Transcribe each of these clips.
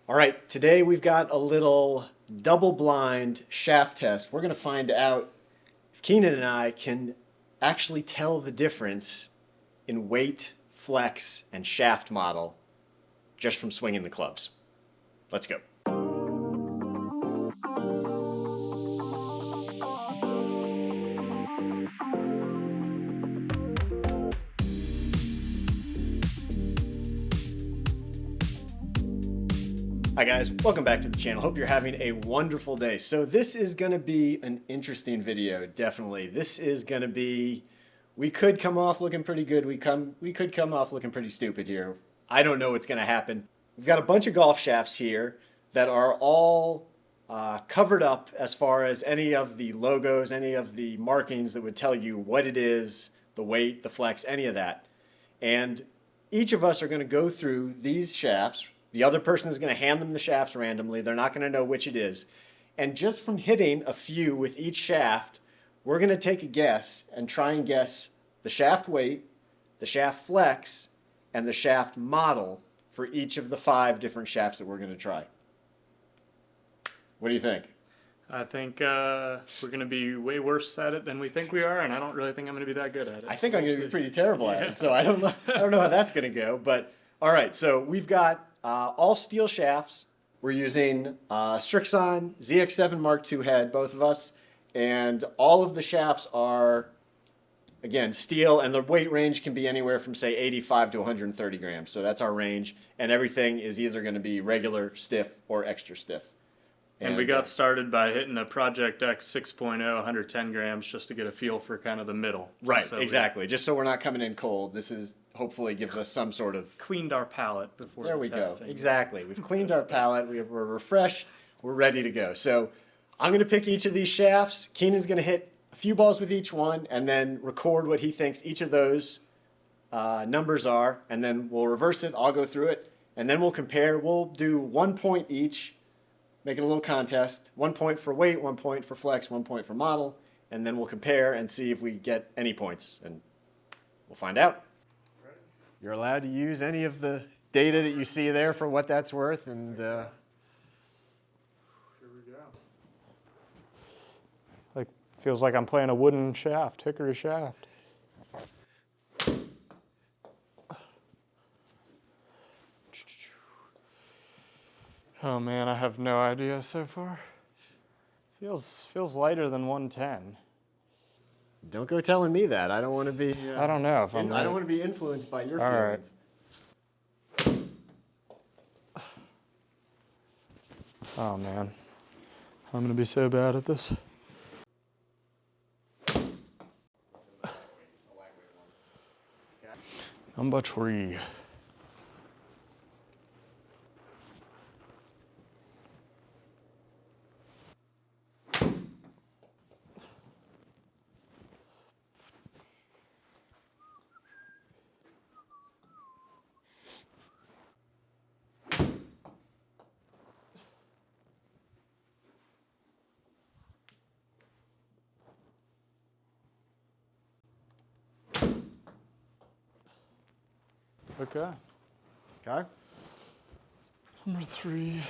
All right, today we've got a little double-blind shaft test. We're going to find out if Keenan and I can actually tell the difference in weight, flex, and shaft model just from swinging the clubs. Let's go. Hi guys, welcome back to the channel. Hope you're having a wonderful day. So this is going to be an interesting video, definitely. This is going to be, we could come off looking pretty good. We could come off looking pretty stupid here. I don't know what's going to happen. We've got a bunch of golf shafts here that are all covered up as far as any of the logos, any of the markings that would tell you what it is, the weight, the flex, any of that. And each of us are going to go through these shafts. The other person is going to hand them the shafts randomly. They're not going to know which it is. And just from hitting a few with each shaft, we're going to take a guess and try and guess the shaft weight, the shaft flex, and the shaft model for each of the 5 different shafts that we're going to try. What do you think? I think we're going to be way worse at it than we think we are, and I don't really think I'm going to be that good at it. I think I'm going to be pretty terrible at it, so I don't know how that's going to go. But all right, so we've got all steel shafts. We're using Strixon ZX7 Mark II head, both of us, and all of the shafts are, again, steel, and the weight range can be anywhere from, say, 85 to 130 grams. So that's our range, and everything is either going to be regular, stiff, or extra stiff. And we got started by hitting a Project X 6.0, 110 grams, just to get a feel for kind of the middle. Right, so exactly. Just so we're not coming in cold. This is hopefully gives us some sort of... Cleaned our palate before There we testing. go. Exactly. We've cleaned our palate. We're refreshed. We're ready to go. So I'm going to pick each of these shafts. Keenan's going to hit a few balls with each one and then record what he thinks each of those numbers are. And then we'll reverse it. I'll go through it. And then we'll compare. We'll do 1 point each. Make it a little contest. 1 point for weight, 1 point for flex, 1 point for model. And then we'll compare and see if we get any points. And we'll find out. You're allowed to use any of the data that you see there for what that's worth. And Here we go. Like, feels like I'm playing a wooden shaft, hickory shaft. Oh man, I have no idea so far. Feels lighter than 110. don't go telling me that. I don't want to be. I don't know if I don't want to be influenced by your All feelings. right. Oh man, I'm gonna be so bad at this. Number 3. Okay. Okay. Number 3.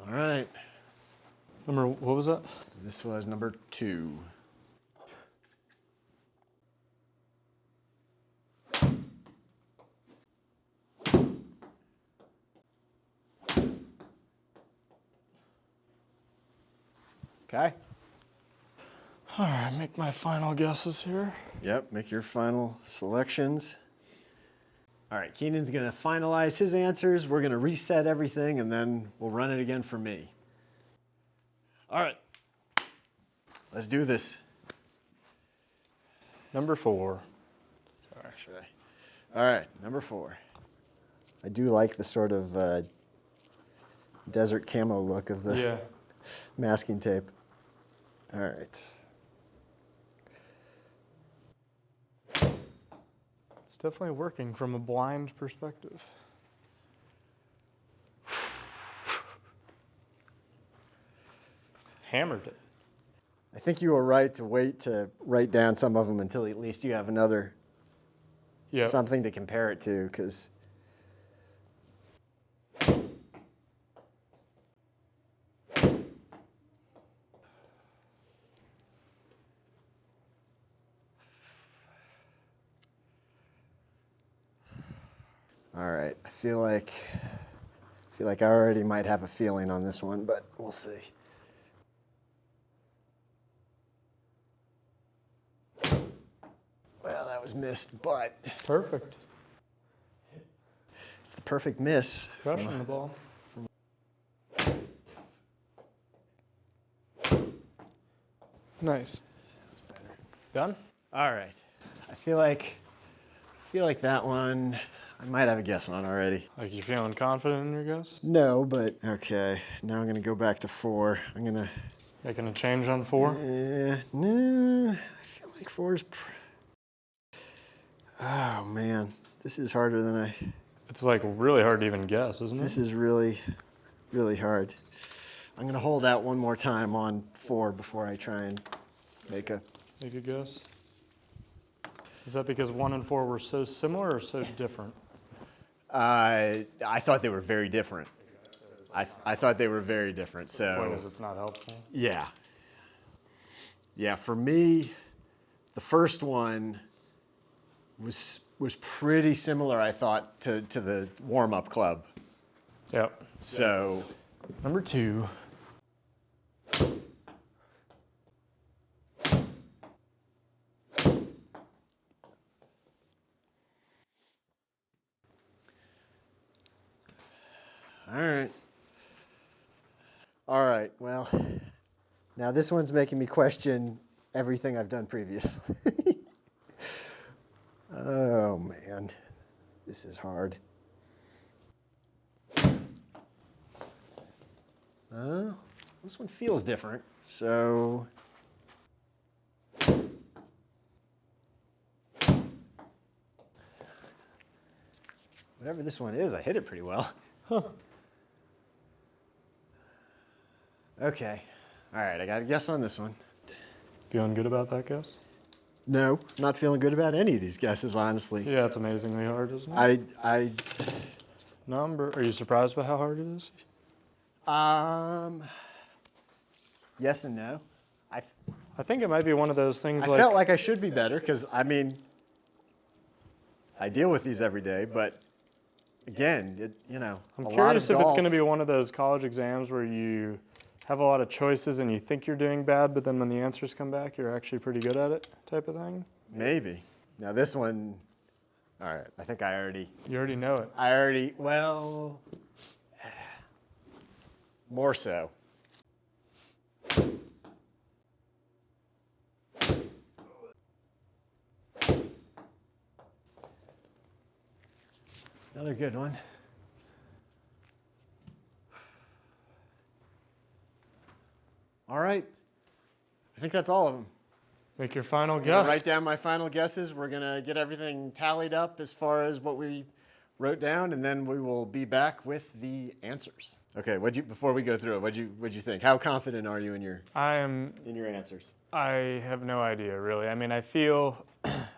All right. What was that? This was number 2. Okay. All right, make my final guesses here. Yep, make your final selections. All right, Keenan's going to finalize his answers. We're going to reset everything, and then we'll run it again for me. All right, let's do this. Number 4. Sorry, should I? All right, number 4. I do like the sort of desert camo look of the Yeah. masking tape. All right. It's definitely working from a blind perspective. Hammered it. I think you were right to wait to write down some of them until at least you have another Yeah. something to compare it to, because all right, I feel like I already might have a feeling on this one, but we'll see. Well, that was missed, but Perfect. it's the perfect miss. Crushing the ball. Nice. Done? All right. I feel like that one I might have a guess on already. Like you feeling confident in your guess? No, but okay. Now I'm gonna go back to 4. I'm gonna. Making a change on 4? No, I feel like 4 is. Oh man, this is harder than I. It's like really hard to even guess, isn't it? This is really, really hard. I'm gonna hold out one more time on 4 before I try and make a. Make a guess. Is that because 1 and 4 were so similar or so different? I thought they were very different. I thought they were very different. So. Point is, it's not helpful. Yeah. Yeah, for me, the first one was pretty similar, I thought, to the warm-up club. Yep. So, Number 2. all right. All right, well, now this one's making me question everything I've done previously. Oh, man. This is hard. This one feels different, so. Whatever this one is, I hit it pretty well. Huh. Okay. All right, I got a guess on this one. Feeling good about that guess? No, not feeling good about any of these guesses, honestly. Yeah, it's amazingly hard, isn't it? I Are you surprised by how hard it is? Yes and no. I think it might be one of those things I like... felt like I should be better because, I mean, I deal with these every day, but again, I'm a lot curious of if it's golf. going to be one of those college exams where you have a lot of choices and you think you're doing bad, but then when the answers come back, you're actually pretty good at it type of thing. Maybe. Now this one, all right, I think You already know it. well, more so. Another good one. All right. I think that's all of them. Make your final I'm gonna guess. write down my final guesses. We're gonna get everything tallied up as far as what we wrote down, and then we will be back with the answers. Okay. Before we go through it, what'd you think? How confident are you in your answers? I have no idea, really. I mean, I feel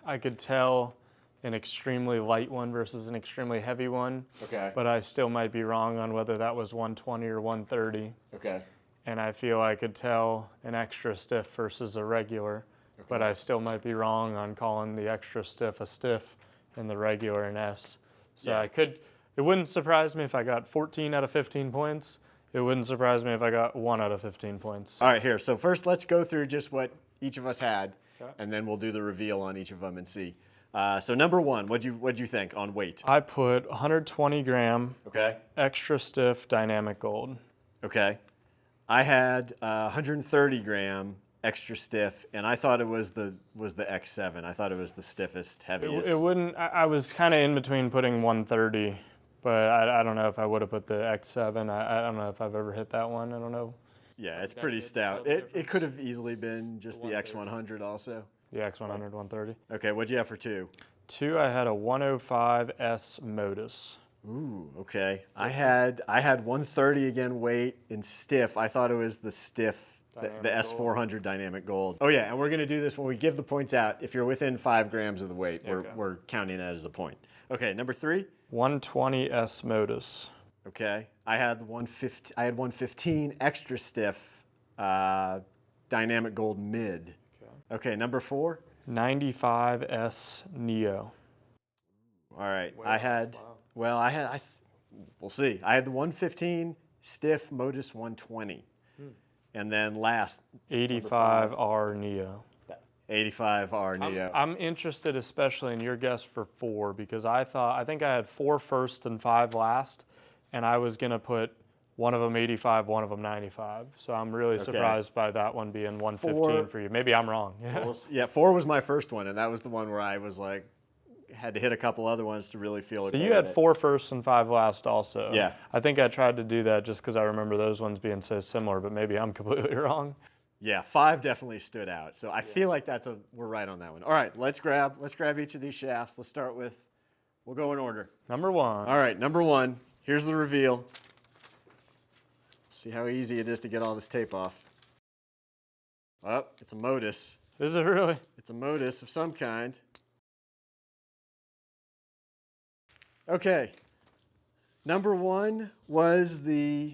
I could tell an extremely light one versus an extremely heavy one. Okay. But I still might be wrong on whether that was 120 or 130. Okay. And I feel I could tell an extra stiff versus a regular, but I still might be wrong on calling the extra stiff a stiff and the regular an S. So Yeah. it wouldn't surprise me if I got 14 out of 15 points. It wouldn't surprise me if I got 1 out of 15 points. All right, here. So first, let's go through just what each of us had, Okay. and then we'll do the reveal on each of them and see. So number 1, what'd you think on weight? I put 120 gram Okay. extra stiff dynamic gold. Okay. I had 130 gram extra stiff, and I thought it was the X7. I thought it was the stiffest, heaviest. It wouldn't. I was kind of in between putting 130, but I don't know if I would have put the X7. I don't know if I've ever hit that one. I don't know. Yeah, it's That pretty good to stout. tell the It difference. could have easily been just the 130. X100 also. The X100 130. Okay, what'd you have for 2? 2, I had a 105S Modus. Ooh, okay. I had 130 again weight in stiff. I thought it was the stiff, the Dynamic S400 Dynamic Gold. Oh yeah, and we're gonna do this when we give the points out. If you're within 5 grams of the weight, Okay. we're counting that as a point. Okay, number 3. 120S Modus. Okay, I had 115. I had 115 extra stiff, Dynamic Gold mid. Okay, number 4. 95S Neo. All right, Way I off, had. wow. Well, we'll see. I had the 115 stiff Modus 120, and then last 85R Neo. 85R Neo. I'm interested especially in your guess for 4 because I think I had 4 first and 5 last, and I was gonna put one of them 85, one of them 95. So I'm really surprised by that one being 115 for you. Maybe I'm wrong. Yeah. Yeah, 4 was my first one, and that was the one where I was like, had to hit a couple other ones to really feel it. So you had 4 first and 5 last also. Yeah. I think I tried to do that just because I remember those ones being so similar, but maybe I'm completely wrong. Yeah, 5 definitely stood out. So I feel like we're right on that one. All right, let's grab each of these shafts. Let's start with, we'll go in order. Number 1. All right, number 1. Here's the reveal. See how easy it is to get all this tape off. Oh, it's a Modus. Is it really? It's a Modus of some kind. Okay. Number 1 was the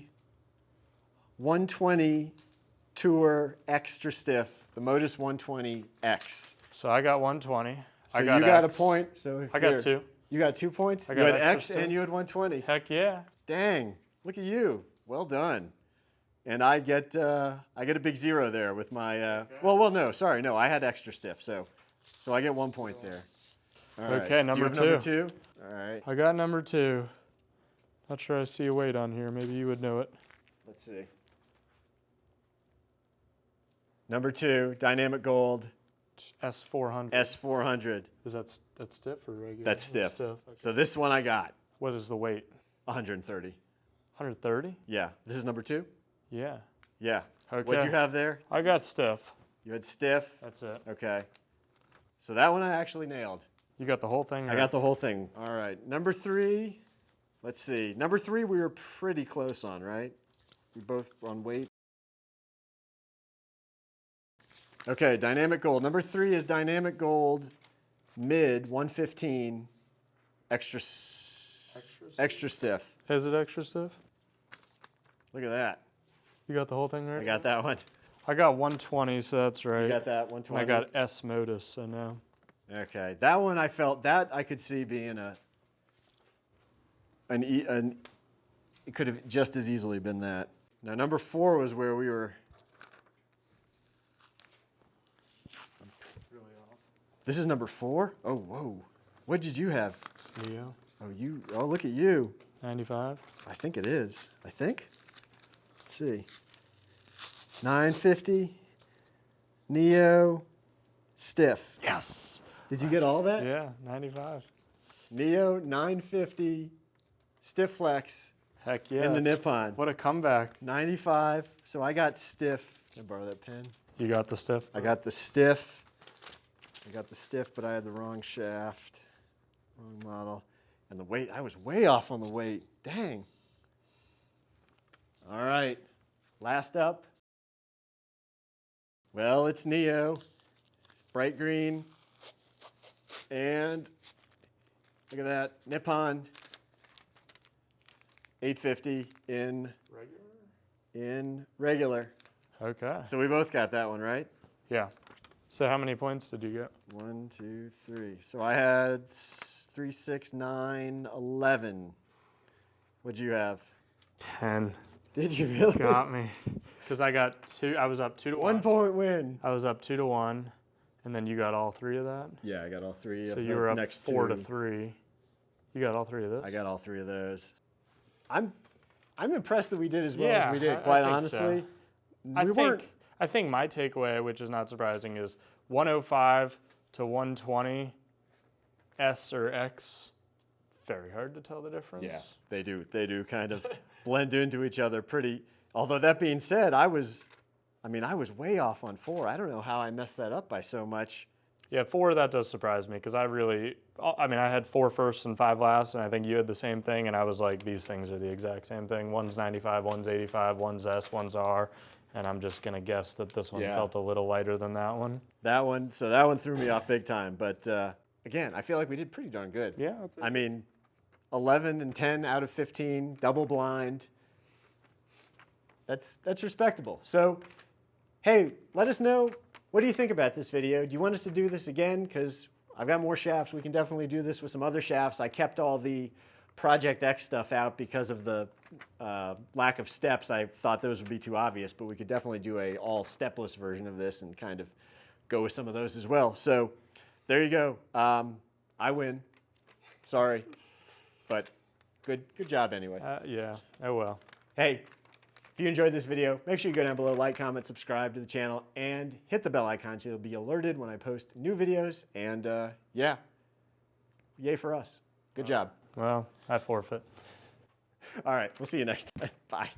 120 Tour Extra Stiff, the Modus 120X. So I got 120. So I got you got X. a point. So I got 2. You got 2 points? I You got had extra X stiff. and you had 120. Heck yeah. Dang, look at you. Well done. And I get a big 0 there with my, well, no, sorry, no, I had extra stiff, so I get 1 point there. All right. Okay, number Do you have 2. Number 2? All right, I got number 2. Not sure I see a weight on here. Maybe you would know it. let's see. Number 2, Dynamic Gold S400. S400. Is that stiff or regular? That's stiff. Okay. So this one I got, What is the weight? 130. 130? Yeah, this is number 2? Yeah. Yeah. Okay. What'd you have there? I got stiff. You had stiff. That's it. Okay. So that one I actually nailed. You got the whole thing? I got the whole thing. All right. Number 3, let's see. Number 3 we were pretty close on, right? We both were on weight. Okay, Dynamic Gold. Number 3 is Dynamic Gold mid 115 extra stiff. Is it extra stiff? Look at that. You got the whole thing right? I got that one. I got 120, so that's right. You got that And 120. I got S Modus, so no. Okay, that one I felt that I could see being it could have just as easily been that. Now number 4 was where we were. This is number 4? Oh, whoa. What did you have? Neo. Oh, look at you. 95. I think it is. I think. Let's see. 950, Neo, stiff. Yes. Did you get all that? Yeah, 95. Neo, 950, stiff flex Heck yeah. in the that's- Nippon. What a comeback. 95. So I got stiff. Can I borrow that pen? You got the stiff? I got the stiff. But I had the wrong shaft, wrong model. And the weight, I was way off on the weight. Dang. All right, last up. Well, it's Neo, bright green. And look at that, Nippon 850 in regular. Okay. So we both got that one, right? Yeah. So how many points did you get? 1, 2, 3. So I had 3, 6, 9, 11. What'd you have? 10. Did you really? Got me. Because I got 2. I was up 2 to 1. 1 point win. I was up 2 to 1. And then you got all 3 of that? Yeah, I got all 3 of So the you were up next 4 2. to 3. You got all 3 of this? I got all 3 of those. I'm impressed that we did as well Yeah, as we did, I quite think honestly. so. I think my takeaway, which is not surprising, is 105 to 120 S or X very hard to tell the difference. Yeah, they do. They do kind of blend into each other pretty. Although that being said, I was way off on 4. I don't know how I messed that up by so much. Yeah, 4, that does surprise me because I had 4 firsts and 5 last, and I think you had the same thing, and I was like, these things are the exact same thing. One's 95, one's 85, one's S, one's R, and I'm just going to guess that this one felt a little lighter than that one. That one threw me off big time, but again, I feel like we did pretty darn good. Yeah. 11 and 10 out of 15, double blind. That's respectable. So, hey, let us know, what do you think about this video? Do you want us to do this again? Because I've got more shafts. We can definitely do this with some other shafts. I kept all the Project X stuff out because of the lack of steps. I thought those would be too obvious, but we could definitely do a all stepless version of this and kind of go with some of those as well. So there you go. I win. Sorry, but good job anyway. Yeah, oh well. Hey, if you enjoyed this video, make sure you go down below, like, comment, subscribe to the channel, and hit the bell icon so you'll be alerted when I post new videos. And yeah, yay for us. Good job. Well, I forfeit. All right, we'll see you next time. Bye.